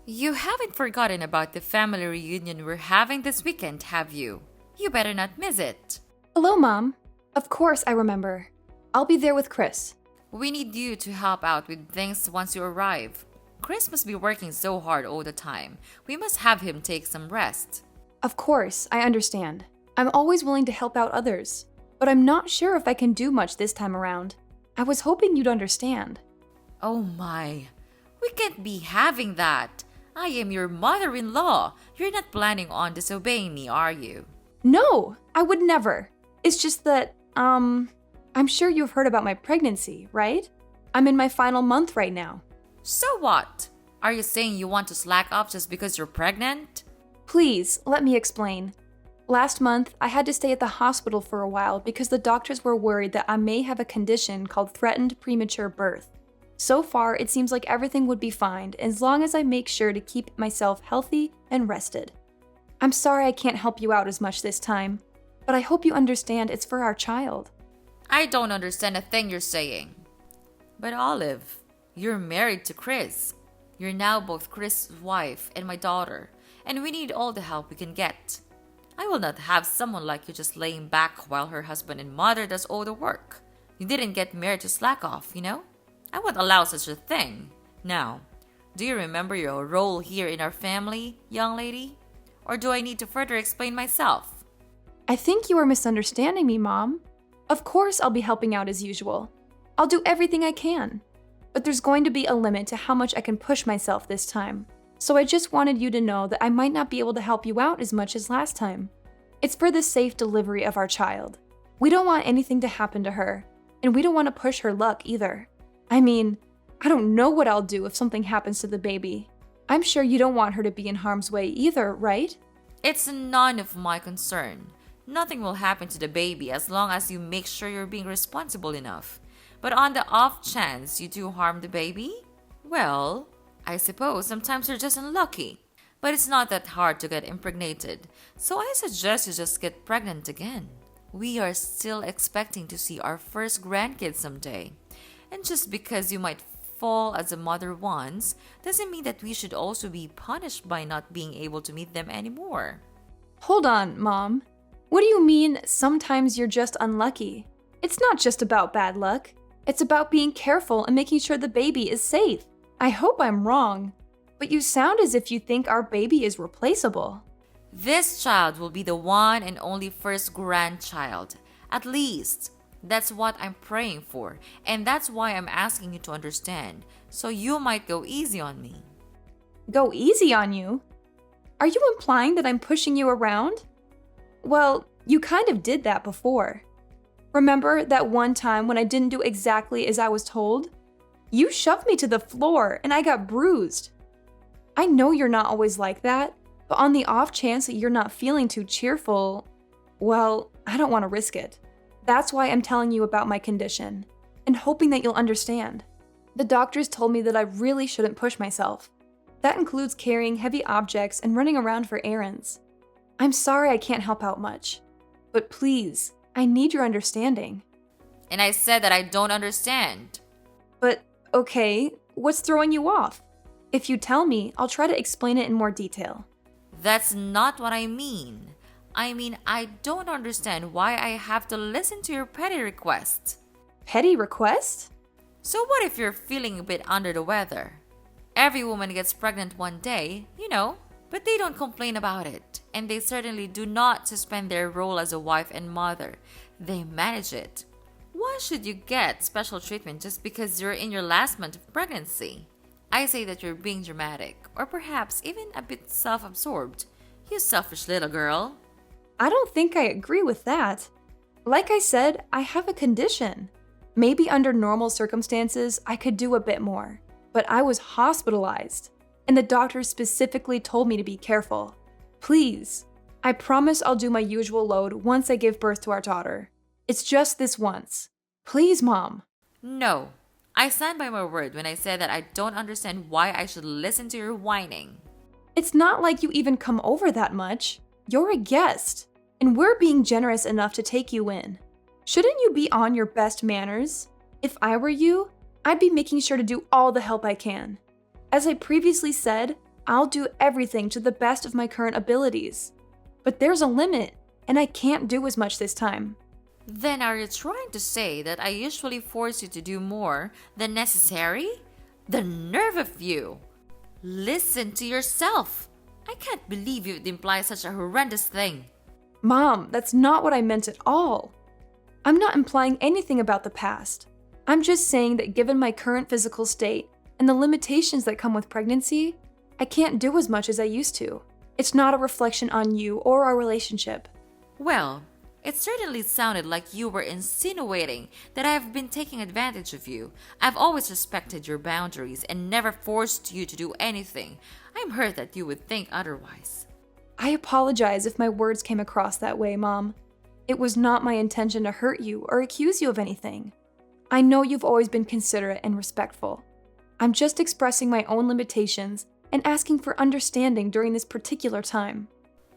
You haven't forgotten about the family reunion we're having this weekend, have you? You better not miss it. Hello, Mom. Of course I remember. I'll be there with Chris. We need you to help out with things once you arrive. Chris must be working so hard all the time. We must have him take some rest. Of course, I understand. I'm always willing to help out others, but I'm not sure if I can do much this time around. I was hoping you'd understand. Oh my. We can't be having that. I am your mother-in-law. You're not planning on disobeying me, are you? No, I would never. It's just that, I'm sure you've heard about my pregnancy, right? I'm in my final month right now. So what? Are you saying you want to slack off just because you're pregnant? Please, let me explain. Last month, I had to stay at the hospital for a while because the doctors were worried that I may have a condition called threatened premature birth. So far, it seems like everything would be fine as long as I make sure to keep myself healthy and rested. I'm sorry I can't help you out as much this time, but I hope you understand it's for our child. I don't understand a thing you're saying. But Olive, you're married to Chris. You're now both Chris' wife and my daughter, and we need all the help we can get. I will not have someone like you just laying back while her husband and mother does all the work. You didn't get married to slack off, you know? I won't allow such a thing. Now, do you remember your role here in our family, young lady? Or do I need to further explain myself? I think you are misunderstanding me, Mom. Of course I'll be helping out as usual. I'll do everything I can. But there's going to be a limit to how much I can push myself this time. So I just wanted you to know that I might not be able to help you out as much as last time. It's for the safe delivery of our child. We don't want anything to happen to her, and we don't want to push her luck either. I mean, I don't know what I'll do if something happens to the baby. I'm sure you don't want her to be in harm's way either, right? It's none of my concern. Nothing will happen to the baby as long as you make sure you're being responsible enough. But on the off chance you do harm the baby, well, I suppose sometimes you're just unlucky. But it's not that hard to get impregnated, so I suggest you just get pregnant again. We are still expecting to see our first grandkids someday. And just because you might fall as a mother once, doesn't mean that we should also be punished by not being able to meet them anymore. Hold on, Mom. What do you mean, sometimes you're just unlucky? It's not just about bad luck. It's about being careful and making sure the baby is safe. I hope I'm wrong, but you sound as if you think our baby is replaceable. This child will be the one and only first grandchild. At least, that's what I'm praying for, and that's why I'm asking you to understand, so you might go easy on me. Go easy on you? Are you implying that I'm pushing you around? Well, you kind of did that before. Remember that one time when I didn't do exactly as I was told? You shoved me to the floor and I got bruised. I know you're not always like that, but on the off chance that you're not feeling too cheerful, well, I don't want to risk it. That's why I'm telling you about my condition, and hoping that you'll understand. The doctors told me that I really shouldn't push myself. That includes carrying heavy objects and running around for errands. I'm sorry I can't help out much, but please, I need your understanding. And I said that I don't understand. But, okay, what's throwing you off? If you tell me, I'll try to explain it in more detail. That's not what I mean. I don't understand why I have to listen to your petty requests. Petty request? So what if you're feeling a bit under the weather? Every woman gets pregnant one day, you know, but they don't complain about it. And they certainly do not suspend their role as a wife and mother. They manage it. Why should you get special treatment just because you're in your last month of pregnancy? I say that you're being dramatic, or perhaps even a bit self-absorbed. You selfish little girl. I don't think I agree with that. Like I said, I have a condition. Maybe under normal circumstances, I could do a bit more. But I was hospitalized, and the doctor specifically told me to be careful. Please, I promise I'll do my usual load once I give birth to our daughter. It's just this once. Please, Mom. No, I stand by my word when I said that I don't understand why I should listen to your whining. It's not like you even come over that much. You're a guest, and we're being generous enough to take you in. Shouldn't you be on your best manners? If I were you, I'd be making sure to do all the help I can. As I previously said, I'll do everything to the best of my current abilities. But there's a limit, and I can't do as much this time. Then are you trying to say that I usually force you to do more than necessary? The nerve of you! Listen to yourself! I can't believe you'd imply such a horrendous thing. Mom, that's not what I meant at all. I'm not implying anything about the past. I'm just saying that given my current physical state and the limitations that come with pregnancy, I can't do as much as I used to. It's not a reflection on you or our relationship. Well, it certainly sounded like you were insinuating that I've been taking advantage of you. I've always respected your boundaries and never forced you to do anything. I'm hurt that you would think otherwise. I apologize if my words came across that way, Mom. It was not my intention to hurt you or accuse you of anything. I know you've always been considerate and respectful. I'm just expressing my own limitations and asking for understanding during this particular time.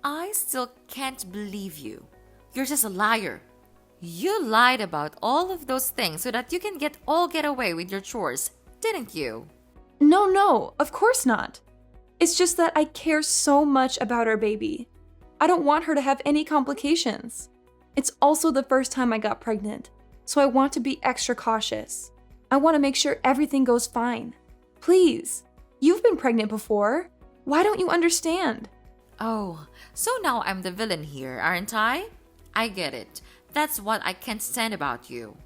I still can't believe you. You're just a liar. You lied about all of those things so that you can get away with your chores, didn't you? No, of course not. It's just that I care so much about our baby. I don't want her to have any complications. It's also the first time I got pregnant, so I want to be extra cautious. I want to make sure everything goes fine. Please, you've been pregnant before. Why don't you understand? Oh, so now I'm the villain here, aren't I? I get it. That's what I can't stand about you.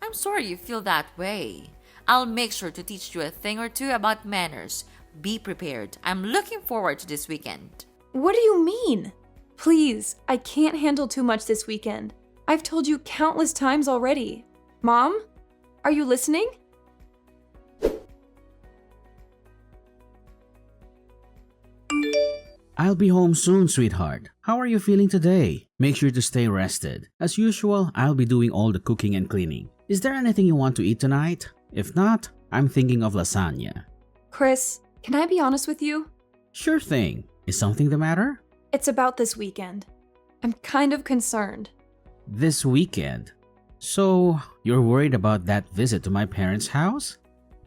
I'm sorry you feel that way. I'll make sure to teach you a thing or two about manners. Be prepared. I'm looking forward to this weekend. What do you mean? Please, I can't handle too much this weekend. I've told you countless times already. Mom, are you listening? I'll be home soon, sweetheart. How are you feeling today? Make sure to stay rested. As usual, I'll be doing all the cooking and cleaning. Is there anything you want to eat tonight? If not, I'm thinking of lasagna. Chris, can I be honest with you? Sure thing. Is something the matter? It's about this weekend. I'm kind of concerned. This weekend? So, you're worried about that visit to my parents' house?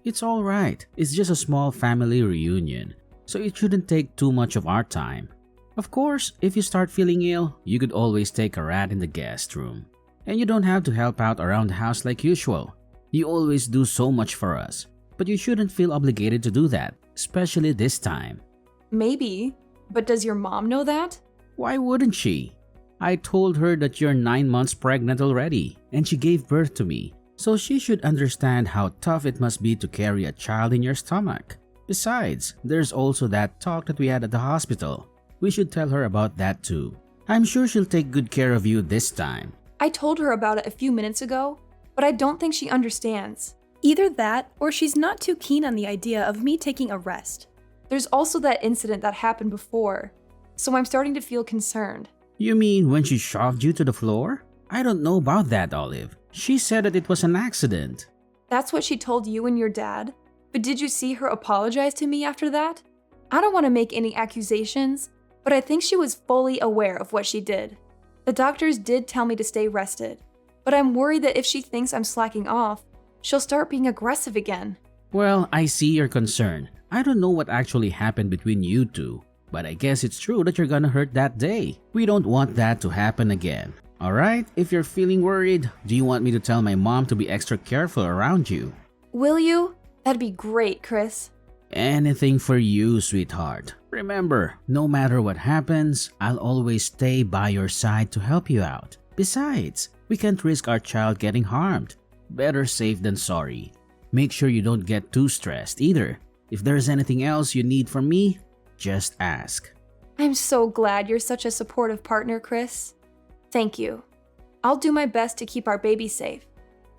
It's alright. It's just a small family reunion, so it shouldn't take too much of our time. Of course, if you start feeling ill, you could always take a rat in the guest room. And you don't have to help out around the house like usual. You always do so much for us, but you shouldn't feel obligated to do that, especially this time. Maybe, but does your mom know that? Why wouldn't she? I told her that you're 9 months pregnant already, and she gave birth to me, so she should understand how tough it must be to carry a child in your stomach. Besides, there's also that talk that we had at the hospital. We should tell her about that too. I'm sure she'll take good care of you this time. I told her about it a few minutes ago, but I don't think she understands. Either that, or she's not too keen on the idea of me taking a rest. There's also that incident that happened before, so I'm starting to feel concerned. You mean when she shoved you to the floor? I don't know about that, Olive. She said that it was an accident. That's what she told you and your dad? But did you see her apologize to me after that? I don't want to make any accusations, but I think she was fully aware of what she did. The doctors did tell me to stay rested, but I'm worried that if she thinks I'm slacking off, she'll start being aggressive again. Well, I see your concern. I don't know what actually happened between you two, but I guess it's true that you're gonna hurt that day. We don't want that to happen again. Alright, if you're feeling worried, do you want me to tell my mom to be extra careful around you? Will you? That'd be great, Chris. Anything for you, sweetheart. Remember, no matter what happens, I'll always stay by your side to help you out. Besides, we can't risk our child getting harmed. Better safe than sorry. Make sure you don't get too stressed either. If there's anything else you need from me, just ask. I'm so glad you're such a supportive partner, Chris. Thank you. I'll do my best to keep our baby safe.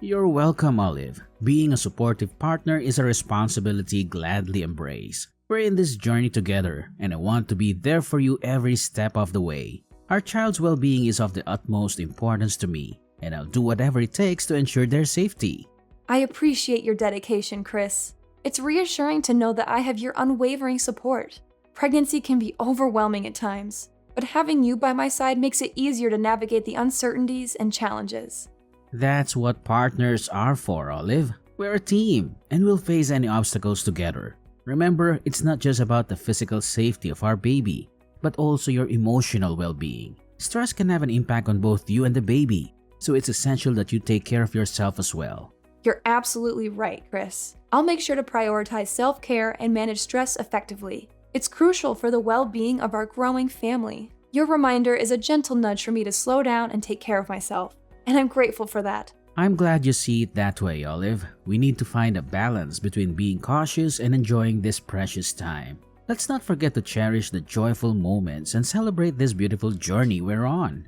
You're welcome, Olive. Being a supportive partner is a responsibility gladly embrace. We're in this journey together, and I want to be there for you every step of the way. Our child's well-being is of the utmost importance to me, and I'll do whatever it takes to ensure their safety. I appreciate your dedication, Chris. It's reassuring to know that I have your unwavering support. Pregnancy can be overwhelming at times, but having you by my side makes it easier to navigate the uncertainties and challenges. That's what partners are for, Olive. We're a team, and we'll face any obstacles together. Remember, it's not just about the physical safety of our baby, but also your emotional well-being. Stress can have an impact on both you and the baby, so it's essential that you take care of yourself as well. You're absolutely right, Chris. I'll make sure to prioritize self-care and manage stress effectively. It's crucial for the well-being of our growing family. Your reminder is a gentle nudge for me to slow down and take care of myself, and I'm grateful for that. I'm glad you see it that way, Olive. We need to find a balance between being cautious and enjoying this precious time. Let's not forget to cherish the joyful moments and celebrate this beautiful journey we're on.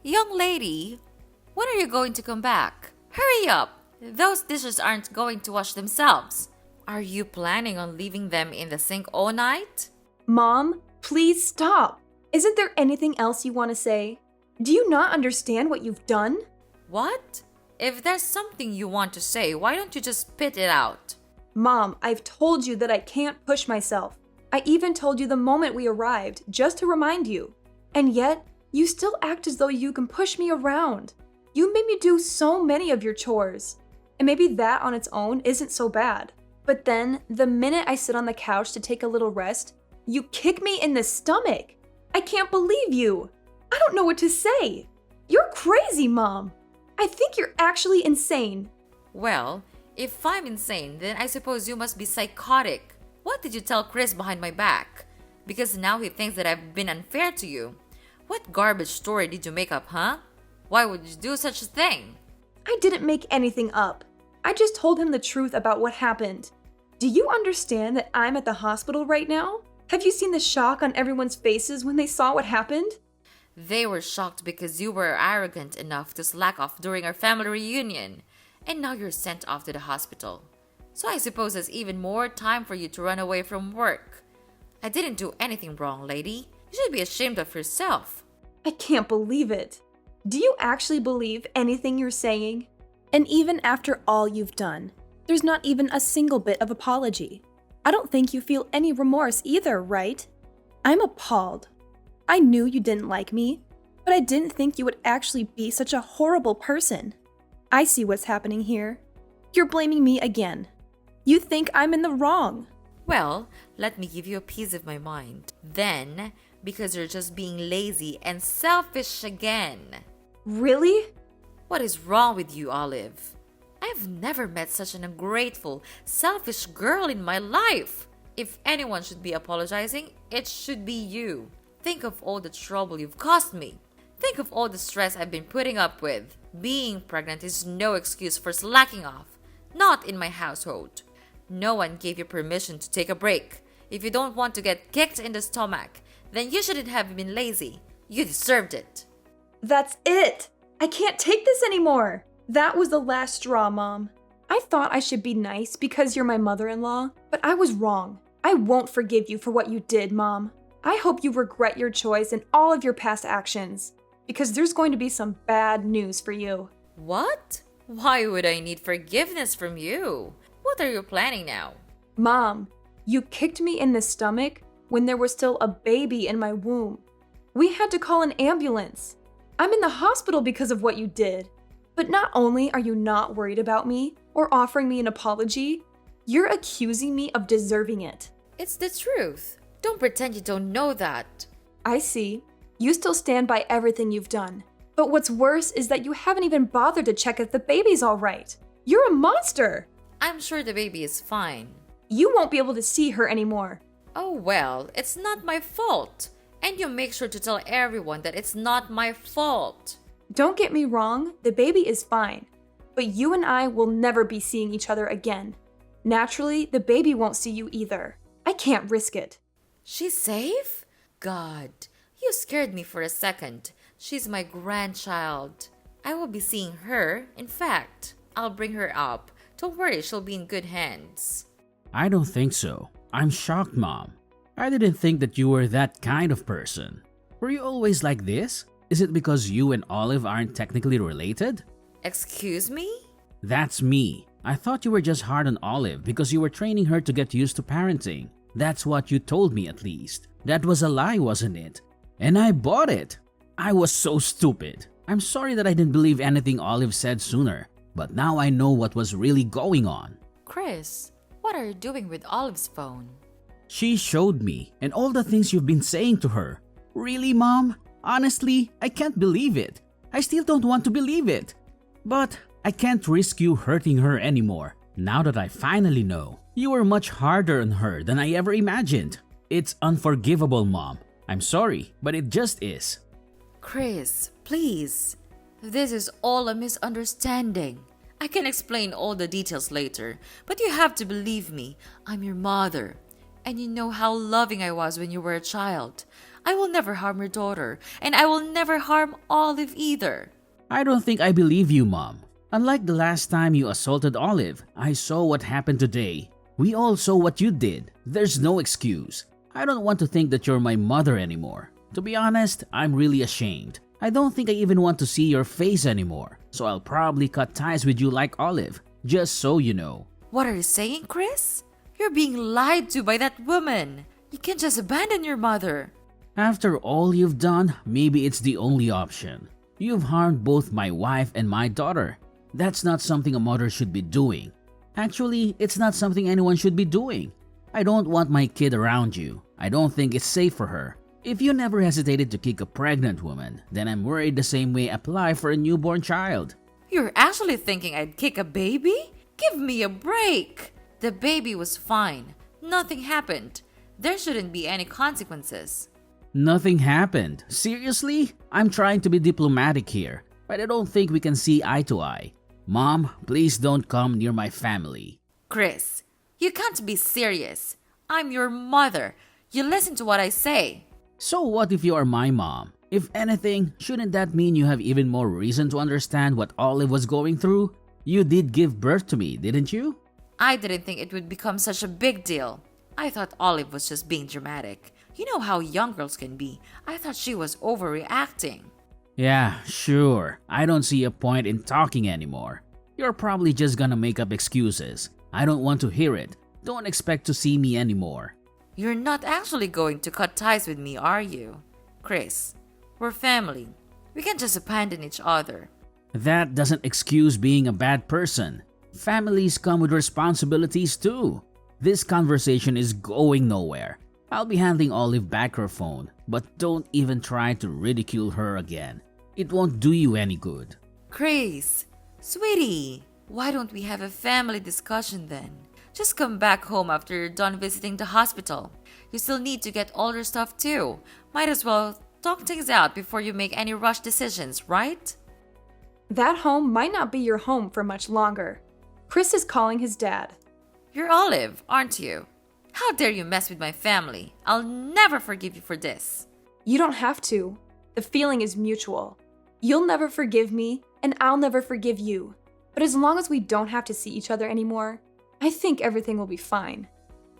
Young lady, when are you going to come back? Hurry up! Those dishes aren't going to wash themselves. Are you planning on leaving them in the sink all night? Mom, please stop. Isn't there anything else you want to say? Do you not understand what you've done? What? If there's something you want to say, why don't you just spit it out? Mom, I've told you that I can't push myself. I even told you the moment we arrived, just to remind you. And yet, you still act as though you can push me around. You made me do so many of your chores. And maybe that on its own isn't so bad. But then, the minute I sit on the couch to take a little rest, you kick me in the stomach. I can't believe you. I don't know what to say. You're crazy, Mom. I think you're actually insane. Well, if I'm insane, then I suppose you must be psychotic. What did you tell Chris behind my back? Because now he thinks that I've been unfair to you. What garbage story did you make up, huh? Why would you do such a thing? I didn't make anything up. I just told him the truth about what happened. Do you understand that I'm at the hospital right now? Have you seen the shock on everyone's faces when they saw what happened? They were shocked because you were arrogant enough to slack off during our family reunion, and now you're sent off to the hospital. So I suppose there's even more time for you to run away from work. I didn't do anything wrong, lady. You should be ashamed of yourself. I can't believe it. Do you actually believe anything you're saying? And even after all you've done, there's not even a single bit of apology. I don't think you feel any remorse either, right? I'm appalled. I knew you didn't like me, but I didn't think you would actually be such a horrible person. I see what's happening here. You're blaming me again. You think I'm in the wrong. Well, let me give you a piece of my mind. Then, because you're just being lazy and selfish again. Really? What is wrong with you, Olive? I've never met such an ungrateful, selfish girl in my life. If anyone should be apologizing, it should be you. Think of all the trouble you've caused me. Think of all the stress I've been putting up with. Being pregnant is no excuse for slacking off. Not in my household. No one gave you permission to take a break. If you don't want to get kicked in the stomach, then you shouldn't have been lazy. You deserved it. That's it. I can't take this anymore. That was the last straw, Mom. I thought I should be nice because you're my mother-in-law, but I was wrong. I won't forgive you for what you did, Mom. I hope you regret your choice and all of your past actions, because there's going to be some bad news for you. What? Why would I need forgiveness from you? What are you planning now? Mom, you kicked me in the stomach when there was still a baby in my womb. We had to call an ambulance. I'm in the hospital because of what you did. But not only are you not worried about me or offering me an apology, you're accusing me of deserving it. It's the truth. Don't pretend you don't know that. I see. You still stand by everything you've done. But what's worse is that you haven't even bothered to check if the baby's all right. You're a monster. I'm sure the baby is fine. You won't be able to see her anymore. Oh well, it's not my fault. And you make sure to tell everyone that it's not my fault. Don't get me wrong, the baby is fine. But you and I will never be seeing each other again. Naturally, the baby won't see you either. I can't risk it. She's safe? God, you scared me for a second. She's my grandchild. I will be seeing her. In fact, I'll bring her up. Don't worry, she'll be in good hands. I don't think so. I'm shocked, Mom. I didn't think that you were that kind of person. Were you always like this? Is it because you and Olive aren't technically related? Excuse me? That's me. I thought you were just hard on Olive because you were training her to get used to parenting. That's what you told me at least. That was a lie, wasn't it? And I bought it. I was so stupid. I'm sorry that I didn't believe anything Olive said sooner, but now I know what was really going on. Chris, what are you doing with Olive's phone? She showed me, and all the things you've been saying to her. Really, Mom? Honestly, I can't believe it. I still don't want to believe it. But I can't risk you hurting her anymore. Now that I finally know, you were much harder on her than I ever imagined. It's unforgivable, Mom. I'm sorry, but it just is. Chris, please. This is all a misunderstanding. I can explain all the details later, but you have to believe me. I'm your mother. And you know how loving I was when you were a child. I will never harm your daughter, and I will never harm Olive either. I don't think I believe you, Mom. Unlike the last time you assaulted Olive, I saw what happened today. We all saw what you did. There's no excuse. I don't want to think that you're my mother anymore. To be honest, I'm really ashamed. I don't think I even want to see your face anymore. So I'll probably cut ties with you like Olive, just so you know. What are you saying, Chris? You're being lied to by that woman. You can't just abandon your mother. After all you've done, maybe it's the only option. You've harmed both my wife and my daughter. That's not something a mother should be doing. Actually, it's not something anyone should be doing. I don't want my kid around you. I don't think it's safe for her. If you never hesitated to kick a pregnant woman, then I'm worried the same way apply for a newborn child. You're actually thinking I'd kick a baby? Give me a break. The baby was fine. Nothing happened. There shouldn't be any consequences. Nothing happened. Seriously? I'm trying to be diplomatic here, but I don't think we can see eye to eye. Mom, please don't come near my family. Chris, you can't be serious. I'm your mother. You listen to what I say. So what if you are my mom? If anything, shouldn't that mean you have even more reason to understand what Olive was going through? You did give birth to me, didn't you? I didn't think it would become such a big deal. I thought Olive was just being dramatic. You know how young girls can be. I thought she was overreacting. Yeah, sure. I don't see a point in talking anymore. You're probably just gonna make up excuses. I don't want to hear it. Don't expect to see me anymore. You're not actually going to cut ties with me, are you? Chris, we're family. We can't just abandon each other. That doesn't excuse being a bad person. Families come with responsibilities too. This conversation is going nowhere. I'll be handing Olive back her phone, but don't even try to ridicule her again. It won't do you any good. Chris, sweetie, why don't we have a family discussion then? Just come back home after you're done visiting the hospital. You still need to get all your stuff too. Might as well talk things out before you make any rush decisions, right? That home might not be your home for much longer. Chris is calling his dad. You're Olive, aren't you? How dare you mess with my family? I'll never forgive you for this. You don't have to. The feeling is mutual. You'll never forgive me, and I'll never forgive you. But as long as we don't have to see each other anymore, I think everything will be fine.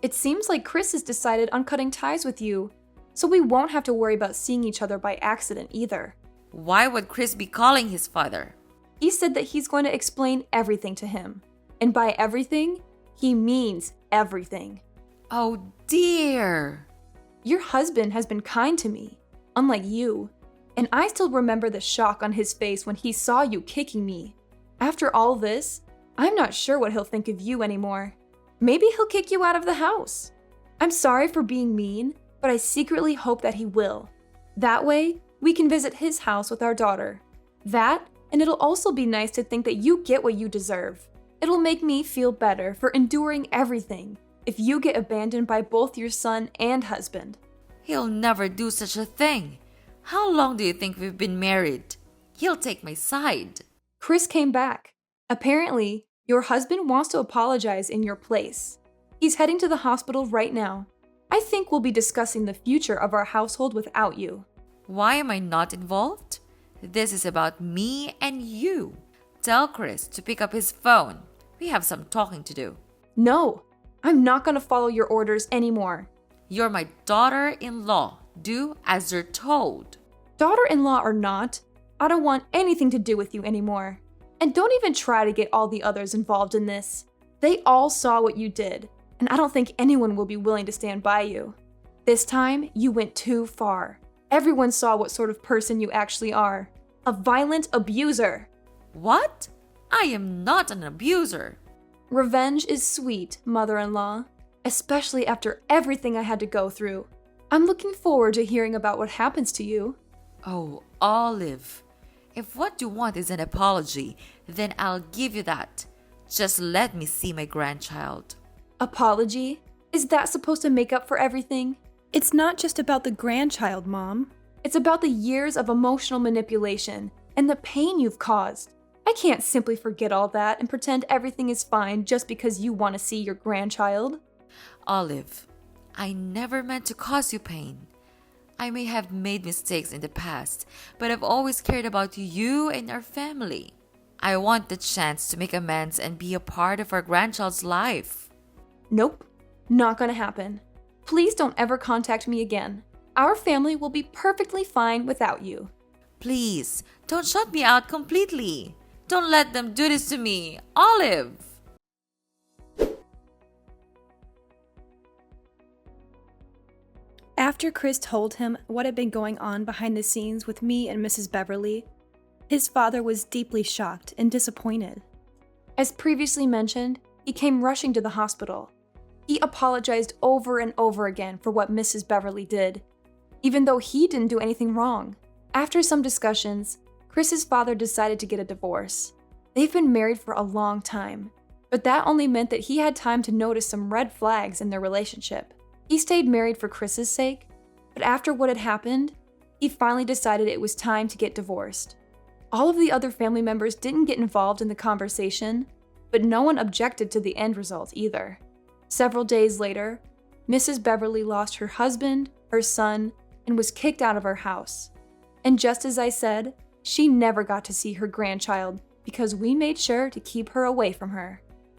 It seems like Chris has decided on cutting ties with you, so we won't have to worry about seeing each other by accident either. Why would Chris be calling his father? He said that he's going to explain everything to him. And by everything, he means everything. Oh dear. Your husband has been kind to me, unlike you. And I still remember the shock on his face when he saw you kicking me. After all this, I'm not sure what he'll think of you anymore. Maybe he'll kick you out of the house. I'm sorry for being mean, but I secretly hope that he will. That way, we can visit his house with our daughter. That, and it'll also be nice to think that you get what you deserve. It'll make me feel better for enduring everything if you get abandoned by both your son and husband. He'll never do such a thing. How long do you think we've been married? He'll take my side. Chris came back. Apparently, your husband wants to apologize in your place. He's heading to the hospital right now. I think we'll be discussing the future of our household without you. Why am I not involved? This is about me and you. Tell Chris to pick up his phone. We have some talking to do. No, I'm not going to follow your orders anymore. You're my daughter-in-law. Do as you're told. Daughter-in-law or not, I don't want anything to do with you anymore. And don't even try to get all the others involved in this. They all saw what you did, and I don't think anyone will be willing to stand by you. This time, you went too far. Everyone saw what sort of person you actually are. A violent abuser. What? I am not an abuser. Revenge is sweet, mother-in-law, especially after everything I had to go through. I'm looking forward to hearing about what happens to you. Oh, Olive. If what you want is an apology, then I'll give you that. Just let me see my grandchild. Apology? Is that supposed to make up for everything? It's not just about the grandchild, Mom. It's about the years of emotional manipulation and the pain you've caused. I can't simply forget all that and pretend everything is fine just because you want to see your grandchild. Olive, I never meant to cause you pain. I may have made mistakes in the past, but I've always cared about you and our family. I want the chance to make amends and be a part of our grandchild's life. Nope, not gonna happen. Please don't ever contact me again. Our family will be perfectly fine without you. Please, don't shut me out completely. Don't let them do this to me. Olive! After Chris told him what had been going on behind the scenes with me and Mrs. Beverly, his father was deeply shocked and disappointed. As previously mentioned, he came rushing to the hospital. He apologized over and over again for what Mrs. Beverly did, even though he didn't do anything wrong. After some discussions, Chris's father decided to get a divorce. They've been married for a long time, but that only meant that he had time to notice some red flags in their relationship. He stayed married for Chris's sake, but after what had happened, he finally decided it was time to get divorced. All of the other family members didn't get involved in the conversation, but no one objected to the end result either. Several days later, Mrs. Beverly lost her husband, her son, and was kicked out of her house. And just as I said, she never got to see her grandchild because we made sure to keep her away from her.